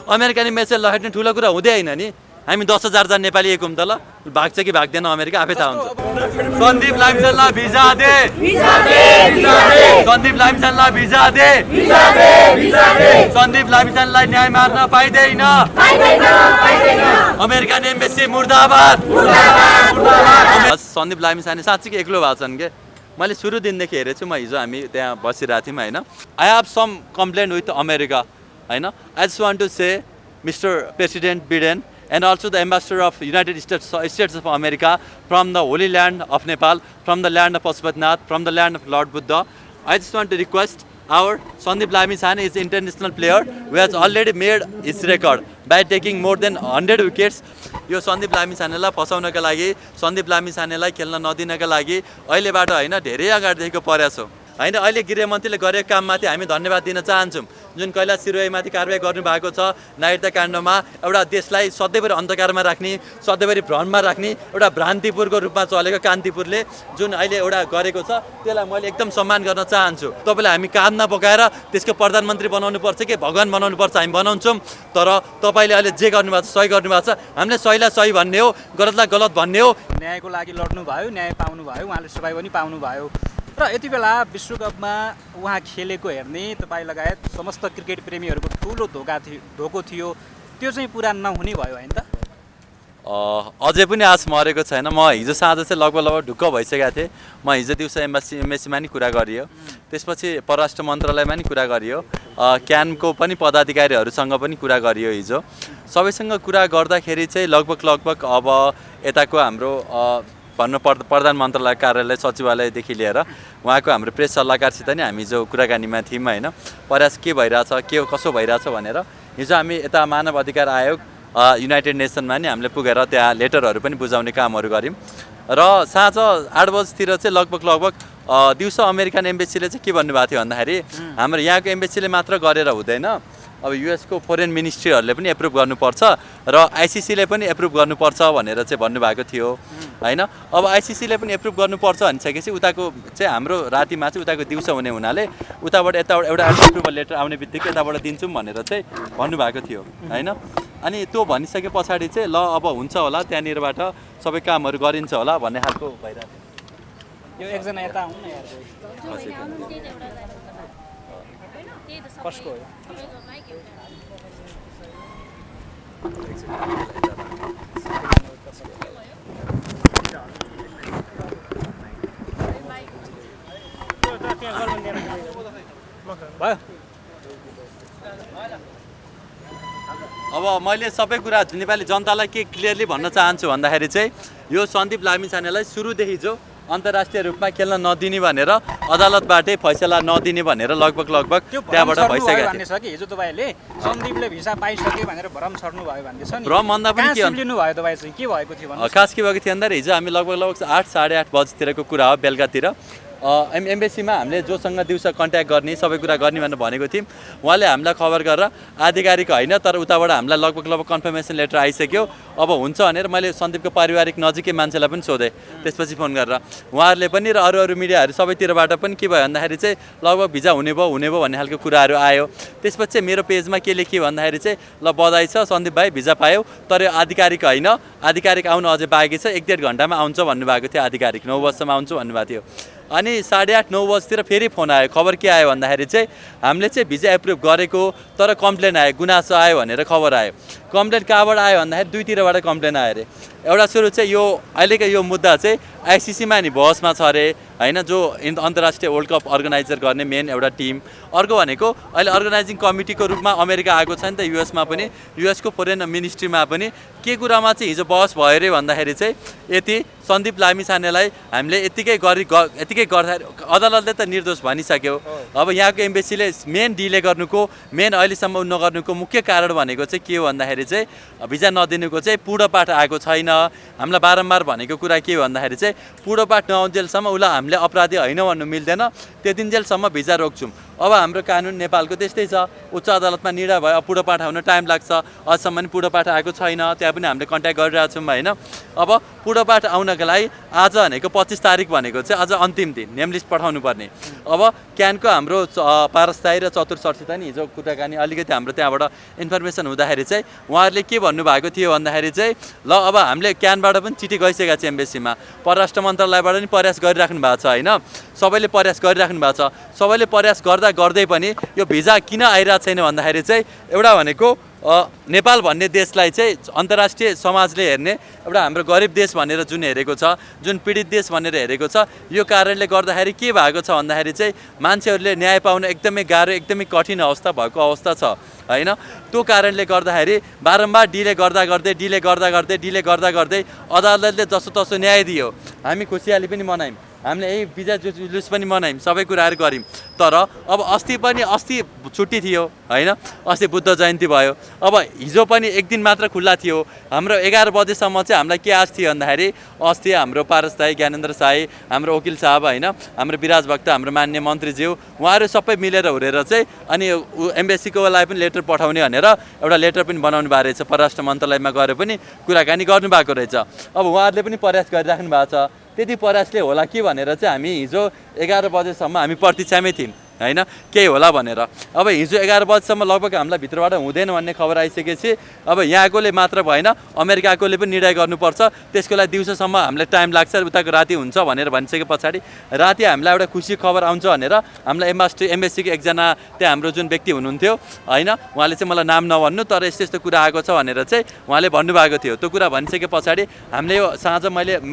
अमेरिकाले मेसेज लगाइदिने ठुलो कुरा हुँदै होइन नि। हामी 10,000 जना नेपाली एक हुँ त ल, भाग्छ कि भाग्दैन अमेरिका आफै थाहा हुन्छ। सन्दीप लामिछानेलाई भिजा दे, सन्दीप लामिछानेलाई भिजा दे, सन्दीप लामिछानेलाई न्याय मार्न पाइँदैन। अमेरिकन एम्बेसी मुर्दाबाद। सन्दीप लामिछाने साँच्चै एक्लो भएको छन् के। मैले सुरु दिनदेखि हेरेको छु। म हिजो हामी त्यहाँ बसिरहेको थियौँ होइन। I have some complain with America होइन। I just want to say Mister President Biden and also the ambassador of United States of America from the Holy Land of Nepal, from the land of Pashupatinath, from the land of Lord Buddha. I just want to request our Sandip Lamichhane is an international player who has already made his record by taking more than 100 wickets. यो सन्दीप लामिछानेलाई फसाउनका लागि, सन्दीप लामिछानेलाई खेल्न नदिनका लागि अहिलेबाट होइन धेरै अगाडिदेखिको प्रयास हो होइन। अहिले गृहमन्त्रीले गरेको काममाथि हामी धन्यवाद दिन चाहन्छौँ। जुन कैलाश सिरोहीमाथि कारबाही गर्नुभएको छ नागरिकता काण्डमा, एउटा देशलाई सधैँभरि अन्धकारमा राख्ने, सधैँभरि भ्रममा राख्ने एउटा भ्रान्तिपुरको रूपमा चलेको कान्तिपुरले जुन अहिले एउटा गरेको छ त्यसलाई मैले एकदम सम्मान गर्न चाहन्छु। तपाईँलाई हामी काँधमा बोकाएर त्यसको प्रधानमन्त्री बनाउनुपर्छ कि भगवान् बनाउनुपर्छ हामी बनाउँछौँ। तर तपाईँले अहिले जे गर्नुभएको छ सही गर्नुभएको छ। हामीले सहीलाई सही भन्ने हो, गलतलाई गलत भन्ने हो। न्यायको लागि लड्नु भयो, न्याय पाउनु भयो, उहाँले सफाइ पनि पाउनु भयो। र यति बेला विश्वकपमा उहाँ खेलेको हेर्ने तपाईँ लगायत समस्त क्रिकेट प्रेमीहरूको ठुलो धोको थियो, त्यो चाहिँ पुरा नहुने भयो होइन त? अझै पनि आश मरेको छैन। म हिजो साँझ चाहिँ लगभग ढुक्क भइसकेको थिएँ। म हिजो दिउँसो एम्बेसीमा नि कुरा गरियो, त्यसपछि परराष्ट्र मन्त्रालयमा नि कुरा गरियो, क्यानको पनि पदाधिकारीहरूसँग पनि कुरा गरियो। हिजो सबैसँग कुरा गर्दाखेरि चाहिँ लगभग अब यताको हाम्रो भन्नु प्रधान मन्त्रालय कार्यालय सचिवालयदेखि लिएर उहाँको हाम्रो प्रेस सल्लाहकारसित नि हामी जो कुराकानीमा थियौँ होइन। प्रयास के भइरहेछ, के कसो भइरहेछ भनेर हिजो हामी यता मानव अधिकार आयोग युनाइटेड नेसनमा नि हामीले पुगेर त्यहाँ लेटरहरू पनि बुझाउने कामहरू गऱ्यौँ। र साँझ 8 बजीतिर चाहिँ लगभग दिउँसो अमेरिकन एम्बेसीले चाहिँ के भन्नुभएको थियो भन्दाखेरि हाम्रो यहाँको एम्बेसीले मात्र गरेर हुँदैन, अब युएसको फोरेन मिनिस्ट्रीहरूले पनि एप्रुभ गर्नुपर्छ र आइसिसीले पनि एप्रुभ गर्नुपर्छ भनेर चाहिँ भन्नुभएको थियो होइन। अब आइसिसीले पनि एप्रुभ गर्नुपर्छ भनिसकेपछि उताको चाहिँ हाम्रो रातिमा चाहिँ उताको दिउँसो हुने हुनाले उताबाट एउटा एप्रुभल लेटर आउने बित्तिकै यताबाट दिन्छौँ भनेर चाहिँ भन्नुभएको थियो होइन। अनि त्यो भनिसके पछाडि चाहिँ ल अब हुन्छ होला त्यहाँनिरबाट सबै कामहरू गरिन्छ होला भन्ने खालको भइरहेको थियो। यो एकजना यता आउनु न यार, कसको हो? भयो। अब मैले सबै कुरा नेपाली जनतालाई के क्लियरली भन्न चाहन्छु भन्दाखेरि चाहिँ यो सन्दीप लामिछानेलाई सुरुदेखि जो अन्तर्राष्ट्रिय रूपमा खेल्न नदिने भनेर अदालतबाटै फैसला नदिने भनेर लगभग त्यहाँबाट भइसकेको छ कि हिजो तपाईँले सन्दीपले भिसा पाइसक्यो भनेर भ्रम छर्नु भयो भन्ने छ नि। भ्रम भन्दा पनि के लिनु भयो तपाईँ चाहिँ के भएको थियो भन्नु? खास के भएको थियो भन्दाखेरि हिजो हामी लगभग 8 साढे 8 बजीतिरको कुरा हो बेलुकातिर एम्बेसीमा हामीले जोसँग दिउँसो कन्ट्याक्ट गर्ने सबै कुरा गर्ने भनेर भनेको थियौँ। उहाँले हामीलाई खबर गरेर आधिकारिक होइन तर उताबाट हामीलाई लगभग कन्फर्मेसन लेटर आइसक्यो अब हुन्छ भनेर मैले सन्दीपको पारिवारिक नजिकै मान्छेलाई पनि सोधेँ त्यसपछि फोन गरेर। उहाँहरूले पनि र अरू मिडियाहरू सबैतिरबाट पनि के भयो भन्दाखेरि चाहिँ लगभग भिजा हुने भयो भन्ने खालको कुराहरू आयो। त्यसपछि चाहिँ मेरो पेजमा के लेखियो भन्दाखेरि चाहिँ ल बधाई छ सन्दीप भाइ भिजा पायो तर यो आधिकारिक होइन, आधिकारिक आउनु अझै बाँकी छ, 1-1.5 घन्टामा आउँछ भन्नुभएको थियो। आधिकारिक 9 बजीसम्म आउँछु भन्नुभएको थियो। अनि 8:30-9 बजीतिर फेरि फोन आयो। खबर के आयो भन्दाखेरि चाहिँ हामीले चाहिँ भिजा एप्रुभ गरेको तर कम्प्लेन आयो, गुनासो आयो भनेर खबर आयो। कम्प्लेन कहाँबाट आयो भन्दाखेरि दुईतिरबाट कम्प्लेन आयो अरे। एउटा सुरु चाहिँ यो अहिलेको यो मुद्दा चाहिँ आइसिसीमा नि बहसमा छ अरे होइन, जो अन्तर्राष्ट्रिय वर्ल्ड कप अर्गनाइजर गर्ने मेन एउटा टिम। अर्को भनेको अहिले अर्गनाइजिङ कमिटीको रूपमा अमेरिका आएको छ नि त युएसमा पनि, युएसको फोरेन मिनिस्ट्रीमा पनि के कुरामा चाहिँ हिजो बहस भयो अरे भन्दाखेरि चाहिँ यति सन्दीप लामिछानेलाई हामीले यतिकै गर्दा अदालतले त निर्दोष भनिसक्यो। अब यहाँको एम्बेसीले मेन डिले गर्नुको मेन अहिलेसम्म नगर्नुको मुख्य कारण भनेको चाहिँ के हो भन्दाखेरि चाहिँ भिजा नदिनुको चाहिँ पूर्णपाठ आएको छैन। हामीलाई बारम्बार भनेको कुरा के हो भन्दाखेरि चाहिँ पूर्णपाठ नआउन्जेलसम्म उसलाई हामीले अपराधी होइन भन्नु मिल्दैन, त्यतिन्जेलसम्म भिजा रोक्छौँ। अब हाम्रो कानुन नेपालको त्यस्तै छ, उच्च अदालतमा निर्णय भयो, पुढोपाठ आउन टाइम लाग्छ, अझसम्म पनि पुढोपाठ आएको छैन, त्यहाँ पनि हामीले कन्ट्याक्ट गरिरहेको छौँ होइन। अब पुढोपाठ आउनको लागि आज भनेको 25 तारिक भनेको चाहिँ आज अन्तिम दिन, नेम लिस्ट पठाउनु पर्ने। अब क्यानको हाम्रो पारस दाइ र चतुर सरसित नि हिजो कुराकानी अलिकति हाम्रो त्यहाँबाट इन्फर्मेसन हुँदाखेरि चाहिँ उहाँहरूले के भन्नुभएको थियो भन्दाखेरि चाहिँ ल अब हामीले क्यानबाट पनि चिठी गइसकेको छ एम्बेसीमा, परराष्ट्र मन्त्रालयबाट पनि प्रयास गरिराख्नु भएको छ होइन, सबैले प्रयास गरिराख्नु भएको छ। सबैले प्रयास गर्दा गर्दै पनि यो भिजा किन आइरहेको छैन भन्दाखेरि चाहिँ एउटा भनेको नेपाल भन्ने देशलाई चाहिँ अन्तर्राष्ट्रिय समाजले हेर्ने एउटा हाम्रो गरिब देश भनेर जुन हेरेको छ, जुन पीडित देश भनेर हेरेको छ, यो कारणले गर्दाखेरि के भएको छ भन्दाखेरि चाहिँ मान्छेहरूले न्याय पाउन एकदमै गाह्रो, एकदमै कठिन अवस्था भएको अवस्था छ होइन। त्यो कारणले गर्दाखेरि बारम्बार डिले गर्दा गर्दै अदालतले जसोतसो न्याय दियो, हामी खुसियाली पनि मनायौँ, हामीले यही भिजा जुलुस पनि मनायौँ, सबै कुराहरू गऱ्यौँ। तर अब अस्ति छुट्टी थियो होइन, अस्ति बुद्ध जयन्ती भयो, अब हिजो पनि एक दिन मात्र खुल्ला थियो। हाम्रो 11 बजेसम्म चाहिँ हामीलाई के आश थियो भन्दाखेरि अस्ति हाम्रो पारस दाइ, ज्ञानेन्द्र साई, हाम्रो वकिल साहब होइन, हाम्रो विराज भक्त, हाम्रो मान्य मन्त्रीज्यू, उहाँहरू सबै मिलेर हुरेर चाहिँ अनि एम्बेसीको लागि पनि लेटर पठाउने भनेर एउटा लेटर पनि बनाउनु भएको रहेछ, परराष्ट्र मन्त्रालयमा गएर पनि कुराकानी गर्नुभएको रहेछ। अब उहाँहरूले पनि प्रयास गरिराख्नु भएको छ, त्यति प्रयासले होला कि भनेर चाहिँ हामी हिजो 11 बजेसम्म हामी प्रतीक्षामै थियौँ होइन, केही होला भनेर। अब हिजो 11 बजेसम्म लगभग हामीलाई भित्रबाट हुँदैन भन्ने खबर आइसकेपछि अब यहाँकोले मात्र भएन, अमेरिकाकोले पनि निर्णय गर्नुपर्छ, त्यसको लागि दिउँसोसम्म हामीलाई टाइम लाग्छ, उताको राति हुन्छ भनेर भनिसके पछाडि राति हामीलाई एउटा खुसी खबर आउँछ भनेर हामीलाई एम्बेसीको एकजना त्यहाँ हाम्रो जुन व्यक्ति हुनुहुन्थ्यो होइन, उहाँले चाहिँ मलाई नाम नभन्नु तर यस्तो यस्तो कुरा आएको छ भनेर चाहिँ उहाँले भन्नुभएको थियो। त्यो कुरा भनिसके पछाडि हामीले यो साँझ मैले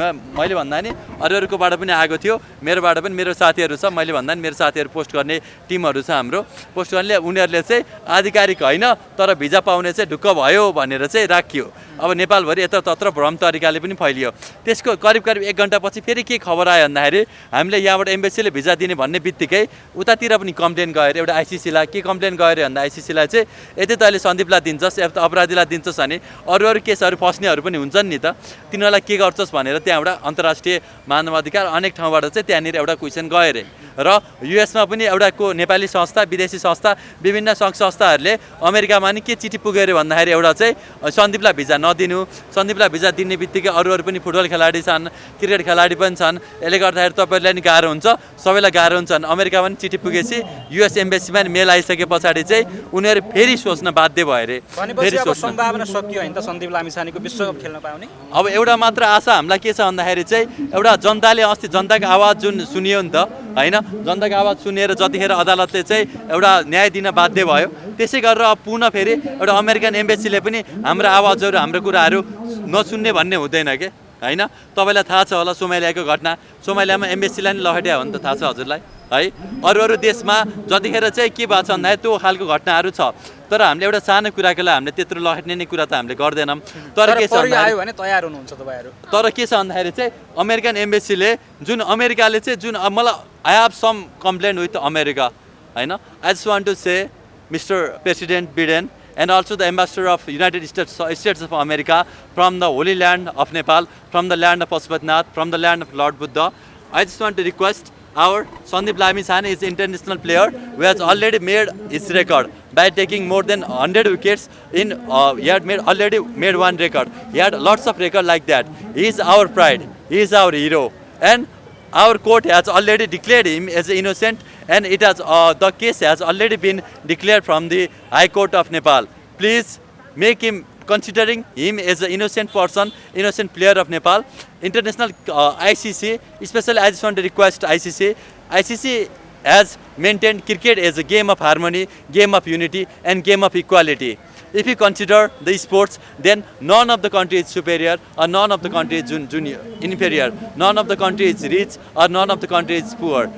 भन्दा नि अरूकोबाट पनि आएको थियो, मेरोबाट पनि मेरो साथीहरू छ, मैले भन्दा नि मेरो साथीहरू पोस्ट गर्ने टिमहरू छ हाम्रो, पोस्ट गर्ने उनीहरूले चाहिँ आधिकारिक होइन तर भिजा पाउने चाहिँ ढुक्क भयो भनेर चाहिँ राखियो। अब नेपालभरि यत्रतत्र भ्रम तरिकाले पनि फैलियो। त्यसको करिब 1 घन्टापछि फेरि के खबर आयो भन्दाखेरि हामीले यहाँबाट एम्बेसीले भिजा दिने भन्ने बित्तिकै उतातिर पनि कम्प्लेन गएर एउटा आइसिसीलाई के कम्प्लेन गऱ्यो भन्दा आइसिसीलाई चाहिँ यदि तैँले सन्दीपलाई दिन्छस् या अपराधीलाई दिन्छस् भने अरू केसहरू फस्नेहरू पनि हुन्छन् नि त, तिनीहरूलाई के गर्छस् भनेर त्यहाँ एउटा अन्तर्राष्ट्रिय मानवाधिकार अनेक ठाउँबाट चाहिँ त्यहाँनिर एउटा क्वेसन गयो अरे। र युएसमा पनि एउटा नेपाली संस्था, विदेशी संस्था, विभिन्न सङ्घ संस्थाहरूले अमेरिकामा नि के चिठी पुग्यो अरे भन्दाखेरि एउटा चाहिँ सन्दीपलाई भिजा नदिनु, सन्दीपलाई भिजा दिने बित्तिकै अरू पनि फुटबल खेलाडी छन्, क्रिकेट खेलाडी पनि छन्, यसले गर्दाखेरि तपाईँहरूलाई नि गाह्रो हुन्छ, सबैलाई गाह्रो हुन्छ। अमेरिकामा पनि चिठी पुगेपछि युएस एम्बेसीमा नि मेल आइसके पछाडि चाहिँ उनीहरू फेरि सोच्न बाध्य भयो अरे। फेरि सम्भावना सकियो होइन त सन्दीप लामिछानेको विश्वकप खेल्न पाउने? अब एउटा मात्र आशा हामीलाई के छ भन्दाखेरि चाहिँ एउटा जनताले अस्ति जनताको आवाज जुन सुनियो नि त होइन, जनताको आवाज सुनेर जतिखेर अदालतले चाहिँ एउटा न्याय दिन बाध्य भयो, त्यसै गरेर अब पुनः फेरि एउटा अमेरिकन एम्बेसीले पनि हाम्रो आवाजहरू, हाम्रो कुराहरू नसुन्ने भन्ने हुँदैन के होइन। तपाईँलाई थाहा छ होला सोमालियाको घटना, सोमालियामा एम्बेसीलाई नि लखेट्या हो नि त, थाहा छ हजुरलाई है। अरू देशमा जतिखेर चाहिँ के भएको छ भन्दाखेरि त्यो खालको घटनाहरू छ, तर हामीले एउटा सानो कुराको लागि हामीले त्यत्रो लखेट्ने नै कुरा त हामीले गर्दैनौँ। तर के छ भने तयार हुनुहुन्छ तपाईँहरू? तर के छ भन्दाखेरि चाहिँ अमेरिकन एम्बेसीले जुन अमेरिकाले चाहिँ जुन मलाई I have some complain with America होइन, I just want to say Mister President Biden and also the ambassador of United States of America from the Holy Land of Nepal, from the land of Pashupatinath, from the land of Lord Buddha. I just want to request our Sandeep Lamichhane is an international player who has already made his record by taking more than 100 wickets in he had already made one record. He had lots of records like that. He is our pride. He is our hero. And our court has already declared him as innocent, and it has the case has already been declared from the High Court of Nepal. Please make him, considering him as an innocent person, innocent player of Nepal. International ICC, especially I just want to request ICC has maintained cricket as a game of harmony, game of unity and game of equality. If you consider the sports, then none of the country is superior or none of the country is inferior. None of the country is rich or none of the country is poor.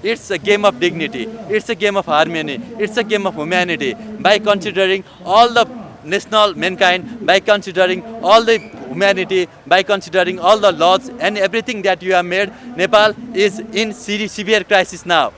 It's a game of dignity. It's a game of harmony. It's a game of humanity. By considering all the national mankind, by considering all the humanity, by considering all the laws and everything that you have made, Nepal is in severe crisis now.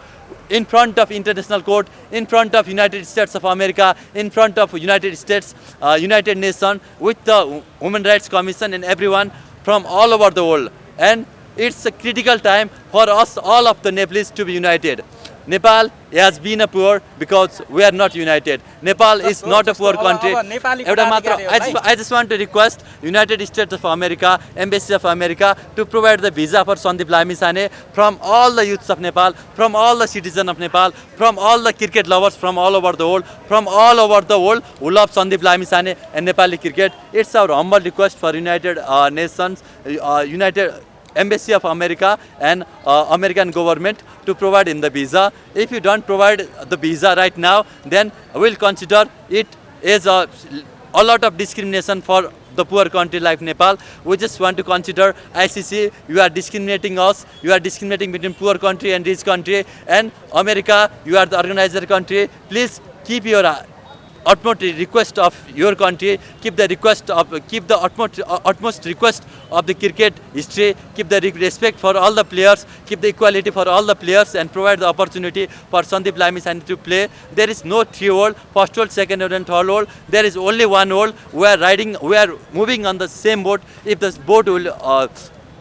In front of international court, in front of United States of America, in front of United States, United Nations, with the Human Rights Commission and everyone from all over the world. And it's a critical time for us, all of the Nepalese, to be united. Nepal has been a poor because we are not united. Nepal is not a poor country. एउटा मात्र I just want to request United States of America, Embassy of America to provide the visa for Sandeep Lamisane from all the youths of Nepal, from all the citizens of Nepal, from all the cricket lovers from all over the world, who love Sandeep Lamisane and Nepali cricket. It's our humble request for United Nations, United Embassy of America and American government to provide him the visa. If you don't provide the visa right now, then we'll consider it as a lot of discrimination for the poor country like Nepal. We just want to consider ICC, you are discriminating us, you are discriminating between poor country and rich country, and America, you are the organizer country. Please keep your utmost request of your country, keep the utmost request of the cricket history, keep the respect for all the players, keep the equality for all the players, and provide the opportunity for Sandeep Lamisane to play. There is no 3 hole, first hole, second hole and third hole. There is only 1 hole. We are moving on the same boat. If this boat will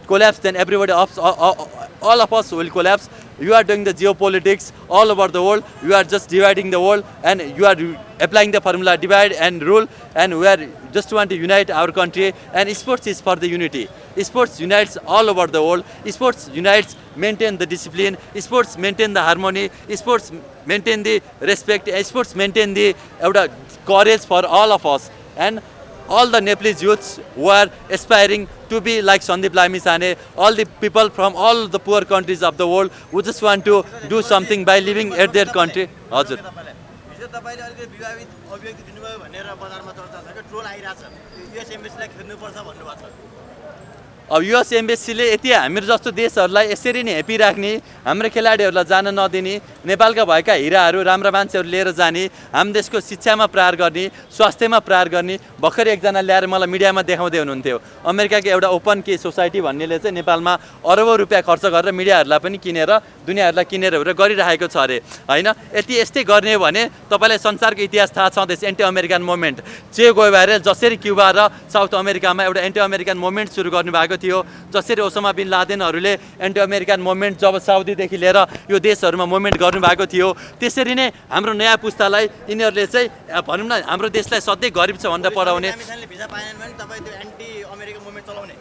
collapse, then everybody all of us will collapse. You are doing the geopolitics all over the world. You are just dividing the world, and you are applying the formula divide and rule, and we are just want to unite our country. And sports is for the unity. Sports unites all over the world. Sports unites, maintain the discipline. Sports maintain the harmony. Sports maintain the respect. Sports maintain the courage for all of us. And all the Nepalese youths who are aspiring to be like Sandeep Lamisane, all the people from all the poor countries of the world who just want to do something by living at their country. हजुर हिजो तपाईले अलिकति विवादित अभिव्यक्ति दिनुभयो भनेर बजारमा चर्चा छ के ट्रोल आइराछ युएस एम्बेसीलाई खेद्नुपर्छ भन्नुभएको छ अब युएस एम्बेसीले यति हाम्रो जस्तो देशहरूलाई यसरी नै हेपी राख्ने, हाम्रो खेलाडीहरूलाई जान नदिने, नेपालका भएका हिराहरू राम्रा मान्छेहरू लिएर जाने, हाम्रो देशको शिक्षामा प्रहार गर्ने, स्वास्थ्यमा प्रहार गर्ने, भर्खरै एकजना ल्याएर मलाई मिडियामा देखाउँदै हुनुहुन्थ्यो। अमेरिकाको एउटा ओपन के सोसाइटी भन्नेले चाहिँ नेपालमा अरबौं रुपैयाँ खर्च गरेर मिडियाहरूलाई पनि किनेर दुनियाहरूलाई किनेर गरिरहेको छ अरे, हैन? यस्तै गर्ने हो भने तपाईलाई संसारको इतिहास थाहा छँदैछ। एन्टी अमेरिकन मुभमेन्ट चे गोइबारे जसरी क्युबा र साउथ अमेरिकामा एउटा एन्टी अमेरिकन मुभमेन्ट सुरु गर्नुभएको थियो, जसरी ओसामा बिन लादेनहरूले एन्टी अमेरिकन मुभमेन्ट जब साउदीदेखि लिएर यो देशहरूमा मुभमेन्ट गर्नुभएको थियो, त्यसरी नै हाम्रो नयाँ पुस्तालाई यिनीहरूले चाहिँ भनौँ न हाम्रो देशलाई सधैँ गरिब छ भनेर पढाउने। भिजा पाएन भने तपाईँ त्यो एन्टी अमेरिकन मुभमेन्ट चलाउने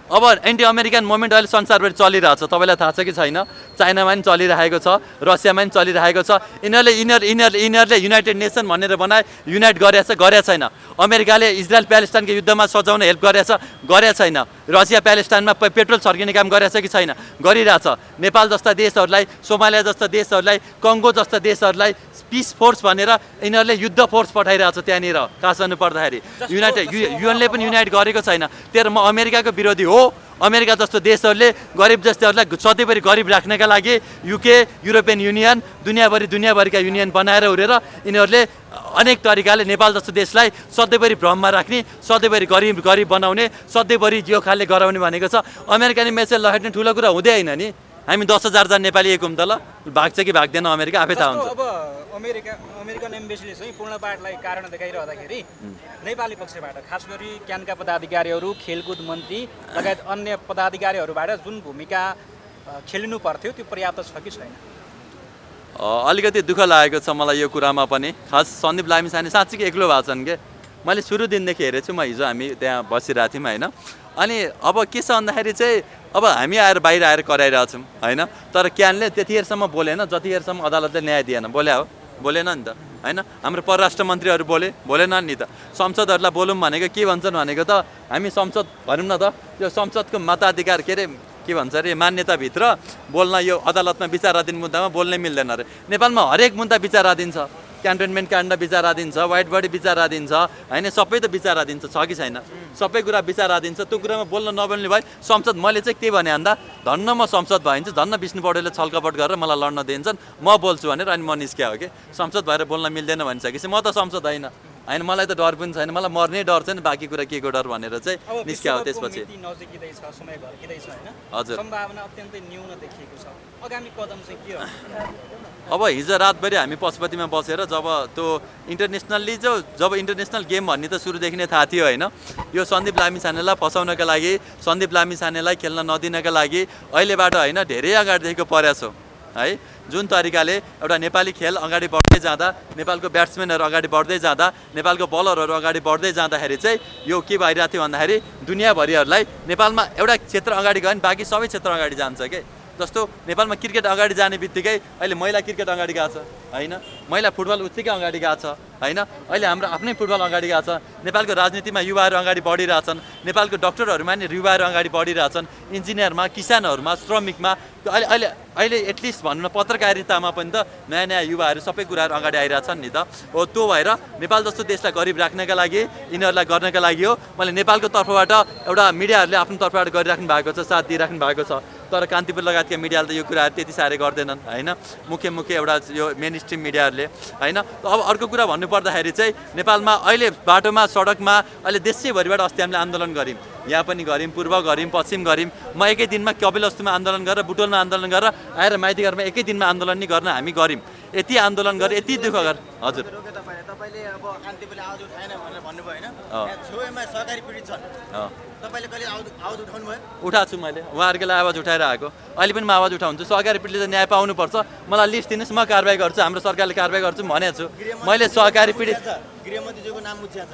अब एन्टी अमेरिकन मुभमेन्ट अहिले संसारभरि चलिरहेछ, तपाईँलाई थाहा छ कि छैन? चाइनामा पनि चलिरहेको छ, रसियामा पनि चलिरहेको छ। यिनीहरूले युनाइटेड नेसन भनेर बनाए, युनाइट गरेछ छैन? अमेरिकाले इजरायल प्यालेस्टाइनको युद्धमा सजाउन हेल्प गरेछ छैन? रसिया प्यालेस्टाइनमा पेट्रोल छर्किने काम गरेछ कि छैन? गरिरहेछ। नेपाल जस्ता देशहरूलाई, सोमालिया जस्ता देशहरूलाई, कङ्गो जस्ता देशहरूलाई पिस फोर्स भनेर यिनीहरूले युद्ध फोर्स पठाइरहेछ त्यहाँनिर। खास गर्नु पर्दाखेरि युएनले पनि युनाइट गरेको छैन। तर म अमेरिकाको विरोधी हो। अमेरिका जस्तो देशहरूले गरिब जस्ताहरूलाई सधैँभरि गरिब राख्नका लागि युके, युरोपियन युनियन, दुनियाँभरिका युनियन बनाएर उरेर यिनीहरूले अनेक तरिकाले नेपाल जस्तो देशलाई सधैँभरि भ्रममा राख्ने, सधैँभरि गरिब बनाउने, सधैँभरि यो खाले गराउने भनेको छ। अमेरिकाले मेसेज लगाइदिने ठुलो कुरा हुँदै होइन नि। हामी 10,000 जना नेपाली एक हुँ त ल, भाग्छ कि भाग्दैन अमेरिका आफै थाहा हुन्छ। अब अमेरिकन एम्बेसीले चाहिँ पूर्णपाठलाई कारण देखाइरहँदाखेरि नेपाली पक्षबाट खास गरी क्यानका पदाधिकारीहरू, खेलकुद मन्त्री लगायत अन्य पदाधिकारीहरूबाट जुन भूमिका खेलिनु पर्थ्यो त्यो पर्याप्त छ कि छैन? अलिकति दुःख लागेको छ मलाई यो कुरामा पनि। खास सन्दीप लामिछाने साँच्चीकै एक्लो भएको छन् के। मैले सुरु दिनदेखि हेरेको छु, म हिजो हामी त्यहाँ बसिरहेको थियौँ होइन। अनि अब के छ भन्दाखेरि चाहिँ अब हामी आएर बाहिर आएर कराइरहेछौँ होइन, तर क्यानले त्यतिखेरसम्म बोलेन जतिखेरसम्म अदालतले न्याय दिएन। बोलेन नि त होइन। हाम्रो परराष्ट्र मन्त्रीहरू बोलेन नि त। संसदहरूलाई बोलौँ भनेको के भन्छन् भनेको त हामी संसद भनौँ न त, यो संसदको मताधिकार के भन्छ अरे मान्यताभित्र बोल्न, यो अदालतमा विचाराधीन मुद्दामा बोल्नै मिल्दैन अरे। नेपालमा हरेक मुद्दा विचाराधीन छ। क्यान्टोनमेन्ट काण्ड विचाराधीन छ, वाइट बडी विचाराधीन छ होइन, सबै त विचाराधीन छ कि छैन? सबै कुरा विचाराधीन छ। त्यो कुरामा बोल्न नबोल्ने भए संसद, मैले चाहिँ के भने भन्दा धन्न म संसद भइन्छ, धन्न विष्णु पौडेलले छलकपट गरेर मलाई लड्न दिन्छन्, म बोल्छु भनेर अनि म निस्क्या हो कि। संसद भएर बोल्न मिल्दैन भनिसकेपछि म त संसद होइन, मलाई त डर पनि छैन, मलाई मर्ने डर छैन, बाँकी कुरा के को डर भनेर चाहिँ निस्क्या हो। त्यसपछि हजुर सम्भावना अत्यन्तै न्यून देखिएको छ। आगामी कदम चाहिँ के हो? अब हिजो रातभरि हामी पशुपतिमा बसेर जब त्यो जब इन्टरनेसनल गेम भन्ने त सुरुदेखि नै थाहा थियो होइन, यो सन्दीप लामिछानेलाई फसाउनका लागि, सन्दीप लामिछानेलाई खेल्न नदिनका लागि अहिलेबाट होइन धेरै अगाडिदेखिको प्रयास हो। है जुन तरिकाले एउटा नेपाली खेल अगाडि बढ्दै जाँदा नेपालको ब्याट्सम्यानहरू अगाडि बढ्दै जाँदा नेपालको बलरहरू अगाडि बढ्दै जाँदाखेरि चाहिँ यो के भइरहेको थियो भन्दाखेरि दुनियाँभरिहरूलाई नेपालमा एउटा क्षेत्र अगाडि गयो भने बाँकी सबै क्षेत्र अगाडि जान्छ के जस्तो नेपालमा क्रिकेट अगाडि जाने बित्तिकै अहिले महिला क्रिकेट अगाडि गएको छ होइन महिला फुटबल उत्तिकै अगाडि गएको छ होइन अहिले हाम्रो आफ्नै फुटबल अगाडि गएको छ नेपालको राजनीतिमा युवाहरू अगाडि बढिरहेछन् नेपालको डक्टरहरूमा नि युवाहरू अगाडि बढिरहेछन् इन्जिनियरमा किसानहरूमा श्रमिकमा अहिले अहिले अहिले एटलिस्ट भनौँ न पत्रकारितामा पनि त नयाँ नयाँ युवाहरू सबै कुराहरू अगाडि आइरहेछन् नि त हो त्यो भएर नेपाल जस्तो देशलाई गरिब राख्नका लागि यिनीहरूलाई गर्नका लागि हो मैले नेपालको तर्फबाट एउटा मिडियाहरूले आफ्नो तर्फबाट गरिराख्नु भएको छ साथ दिइराख्नु भएको छ तर कान्तिपुर लगायतका मिडियाले त यो कुराहरू त्यति साह्रै गर्दैनन् होइन मुख्य एउटा यो मेन स्ट्रिम मिडियाहरूले होइन अब अर्को कुरा भन्नुपर्दाखेरि चाहिँ नेपालमा अहिले बाटोमा सडकमा अहिले देशैभरिबाट अस्ति हामीले आन्दोलन गऱ्यौँ यहाँ पनि गऱ्यौँ पूर्व गऱ्यौँ पश्चिम गऱ्यौँ म एकै दिनमा कपिलवस्तुमा आन्दोलन गरेर बुटोलमा आन्दोलन गरेर आएर माइती घरमा एकै दिनमा आन्दोलन नि गर्न हामी गऱ्यौँ यति आन्दोलन गरेर यति दुःख गर हजुर तपाईँले अब कान्तिपुरले आवाज उठाएन भनेर भन्नुभयो होइन छेउमा सहकारी पीडित छन् तपाईँले कहिले आवाज उठाउनु भयो उठाएको छु मैले उहाँहरूकोलाई आवाज उठाएर आएको अहिले पनि म आवाज उठाउँछु सहकारी पीडितले त न्याय पाउनुपर्छ मलाई लिस्ट दिनुहोस् म कारवाही गर्छु हाम्रो सरकारले कारवाही गर्छु भनेको छु मैले सहकारी पीडित गृहमन्त्रीज्यूको नाम मुछिया छ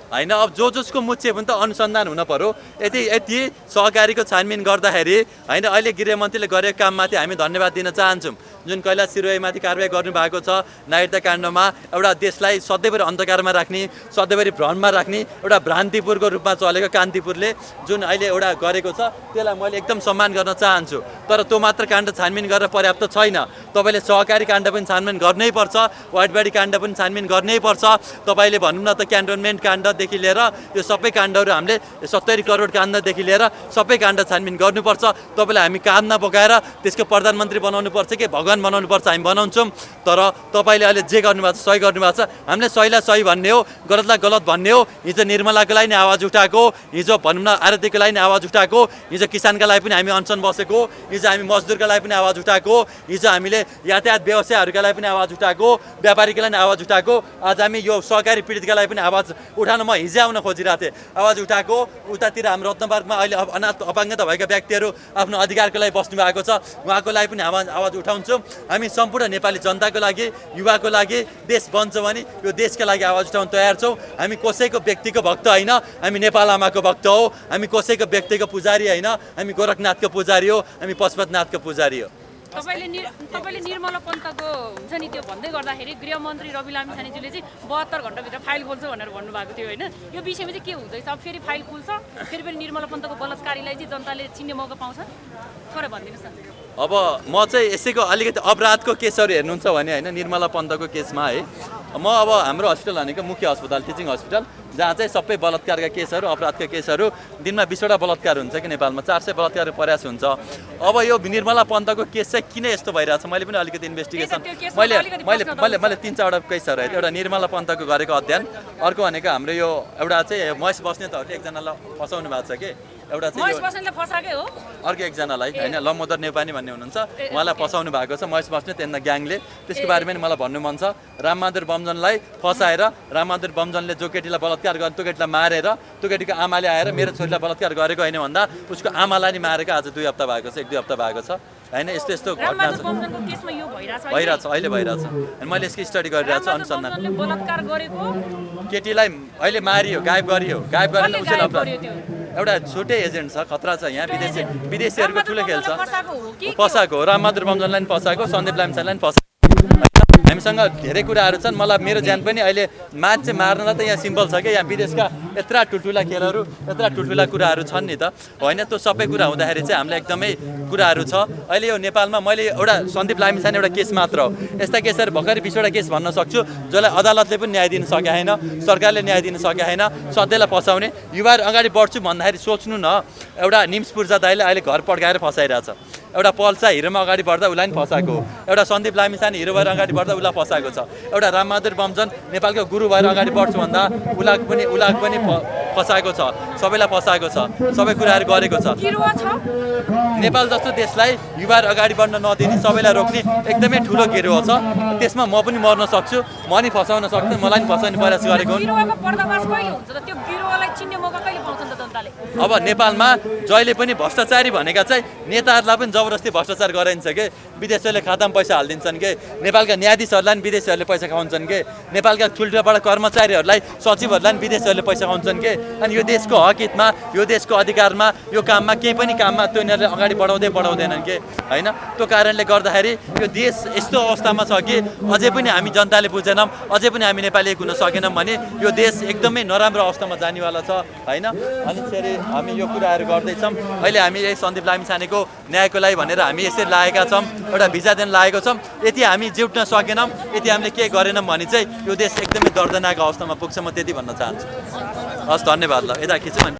होइन अब जसको मुच्छे पनि त अनुसन्धान हुन पर्यो यति सहकारीको छानबिन गर्दाखेरि होइन अहिले गृहमन्त्रीले गरेको काममाथि हामी धन्यवाद दिन चाहन्छौँ जुन कैलाश सिरोहीमाथि कारवाही गर्नुभएको छ नागरिकता काण्डमा एउटा देशलाई सधैँभरि अन्धकारमा राख्ने सधैँभरि भ्रममा राख्ने एउटा भ्रान्तिपुरको रूपमा चलेको कान्तिपुरले जुन अहिले एउटा गरेको छ त्यसलाई मैले एकदम सम्मान गर्न चाहन्छु तर त्यो मात्र काण्ड छानबिन गरेर पर्याप्त छैन तपाईँले सहकारी काण्ड पनि छानबिन गर्नै पर्छ वाइटबाडी काण्ड पनि छानबिन गर्नै पर्छ तपाईँले भनौँ न त क्यान्टोनमेन्ट काण्डदेखि लिएर यो सबै काण्डहरू हामीले 70 करोड काण्डदेखि लिएर सबै काण्ड छानबिन गर्नुपर्छ तपाईँलाई हामी काममा बोकाएर त्यसको प्रधानमन्त्री बनाउनु पर्छ कि भगवान बनाउनु पर्छ हामी बनाउँछौँ तर तपाईँले अहिले जे गर्नुभएको छ सही गर्नुभएको छ हामीले सहीलाई सही भन्ने हो गलतलाई गलत भन्ने हो हिजो निर्मलाको लागि नै आवाज उठाएको हिजो भनौँ न आरतीको लागि नै आवाज उठाएको हिजो किसानका लागि पनि हामी अनसन बसेको हिजो हामी मजदुरका लागि पनि आवाज उठाएको हिजो हामीले यातायात व्यवसायहरूका लागि पनि आवाज उठाएको व्यापारीका लागि आवाज उठाएको आज हामी यो सहकारी पीडितका लागि पनि आवाज उठाउन म हिजो आउन खोजिरहेको थिएँ आवाज उठाएको उतातिर हाम्रो रत्नपार्कमा अहिले अनाथ अपाङ्गता भएका व्यक्तिहरू आफ्नो अधिकारको लागि बस्नु भएको छ उहाँको लागि पनि आवाज उठाउँछौँ हामी सम्पूर्ण नेपाली जनताको लागि युवाको लागि देश बन्छ भने यो देशका लागि आवाज उठाउन तयार छौँ हामी कसैको व्यक्तिको भक्त होइन हामी नेपाल आमाको भक्त हो हामी कसैको व्यक्तिको पुजारी होइन हामी गोरखनाथको पुजारी हो हामी पशुपतिनाथको पुजारी हो तपाईँले निर्मला पन्तको हुन्छ नि त्यो भन्दै गर्दाखेरि गृहमन्त्री रवि लामिछानेज्यूले चाहिँ 72 घण्टाभित्र फाइल खोल्छ भनेर भन्नुभएको थियो होइन यो विषयमा चाहिँ के हुँदैछ अब फेरि फाइल खुल्छ फेरि निर्मला पन्तको बलात्कारीलाई चाहिँ जनताले चिन्ने मौका पाउँछ थोरै भनिदिनुहोस् न अब म चाहिँ यसैको अलिकति अपराधको केसहरू हेर्नुहुन्छ भने होइन निर्मला पन्तको केसमा है म अब हाम्रो हस्पिटल भनेको मुख्य अस्पताल टिचिङ हस्पिटल जहाँ चाहिँ सबै बलात्कारका केसहरू अपराधका केसहरू दिनमा 20वटा बलात्कार हुन्छ कि नेपालमा 400 बलात्कार प्रयास हुन्छ अब यो निर्मला पन्तको केस चाहिँ किन यस्तो भइरहेछ मैले पनि अलिकति इन्भेस्टिगेसन मैले 3-4वटा केसहरू है एउटा निर्मला पन्तको गरेको अध्ययन अर्को भनेको हाम्रो यो एउटा चाहिँ महेश बस्नेतहरूले एकजनालाई फसाउनु भएको छ कि एउटा चाहिँ अर्को एकजनालाई होइन लम्बोदर नेपाली भन्ने हुनुहुन्छ उहाँलाई फसाउनु भएको छ महेश बस्नेत त्यहाँ ग्याङले त्यसको बारेमा पनि मलाई भन्नु मन छ रामबहादुर बमजनलाई फसाएर रामबहादुर बमजनले जो केटीलाई बलात्कार गर्ने त्यो केटीलाई मारेर त्यो केटीको आमाले आएर मेरो छोरीलाई बलात्कार गरेको होइन भन्दा उसको आमालाई नि मारेको आज 2 हप्ता भएको छ 1-2 हप्ता भएको छ होइन यस्तो घटना छ भइरहेछ अहिले भइरहेछ अनि मैले यसको स्टडी गरिरहेको छु अनुसन्धान केटीलाई अहिले मारियो गायब गरियो गायब गरेर उसले एउटा छुट्टै एजेन्ट छ खतरा छ यहाँ विदेशीहरूको ठुलो खेल छ फसाएको हो रामबहादुर बमजनलाई पनि फसाएको सन्दीप लामिछानेलाई पनि फसाएको हामीसँग धेरै कुराहरू छन् मलाई मेरो ज्यान पनि अहिले मान्छे मार्नलाई त यहाँ सिम्पल छ कि यहाँ विदेशका यत्रा ठुल्ठुला खेलहरू यत्रा ठुल्ठुला कुराहरू छन् नि त होइन त्यो सबै कुरा हुँदाखेरि चाहिँ हामीलाई एकदमै कुराहरू छ अहिले यो नेपालमा मैले एउटा सन्दीप लामिछाने एउटा केस मात्र हो यस्ता केसहरू भर्खरै 20वटा केस भन्न सक्छु जसलाई अदालतले पनि न्याय दिन सकेको छैन सरकारले न्याय दिन सकेको छैन सधैँलाई फसाउने युवाहरू अगाडि बढ्छु भन्दाखेरि सोच्नु न एउटा निम्स पूर्जा दाइले अहिले घर पड्काएर फसाइरहेछ एउटा पल्सा हिरोमा अगाडि बढ्दा उसलाई पनि फसाएको हो एउटा सन्दीप लामिछाने हिरो भएर अगाडि बढ्दा उसलाई फसाएको छ एउटा रामबहादुर बमजन नेपालको गुरु भएर अगाडि बढ्छु भन्दा उसलाई पनि फसाएको छ सबैलाई फसाएको छ सबै कुराहरू गरेको छ नेपाल जस्तो देशलाई युवाहरू अगाडि बढ्न नदिने सबैलाई रोक्ने एकदमै ठुलो गिरोह छ त्यसमा म पनि मर्न सक्छु म नि फसाउन सक्छु मलाई पनि फसाउने प्रयास गरेको जनताले? अब नेपालमा जहिले पनि भ्रष्टाचारी भनेका चाहिँ नेताहरूलाई पनि जबरजस्ती भ्रष्टाचार गराइन्छ के, विदेशीहरूले खातामा पैसा हालिदिन्छन् के, नेपालका न्यायाधीशहरूलाई पनि विदेशीहरूले पैसा खुवाउँछन् के, नेपालका ठुल्ठुला कर्मचारीहरूलाई सचिवहरूलाई पनि विदेशीहरूले पैसा खुवाउँछन् के। अनि यो देशको हक हितमा, यो देशको अधिकारमा, यो काममा केही पनि काममा त्यो यिनीहरूले अगाडि बढाउँदैनन् के होइन। त्यो कारणले गर्दाखेरि यो देश यस्तो अवस्थामा छ कि अझै पनि हामी जनताले बुझेनौँ, अझै पनि हामी नेपाली एक हुन सकेनौँ भने यो देश एकदमै नराम्रो अवस्थामा जानेवाला छ होइन। अनि फेरि हामी यो कुराहरू गर्दैछौँ। अहिले हामी यही सन्दीप लामिछानेको न्यायको लागि भनेर हामी यसरी लागेका छौँ, एउटा भिजा दिन लागेको छौँ। यति हामी जिउट्न सकेनौँ, यति हामीले के गरेनौँ भने चाहिँ यो देश एकदमै दर्दनाक अवस्थामा पुग्छ। म त्यति भन्न चाहन्छु। हस्, धन्यवाद। ल यता खिचौँ।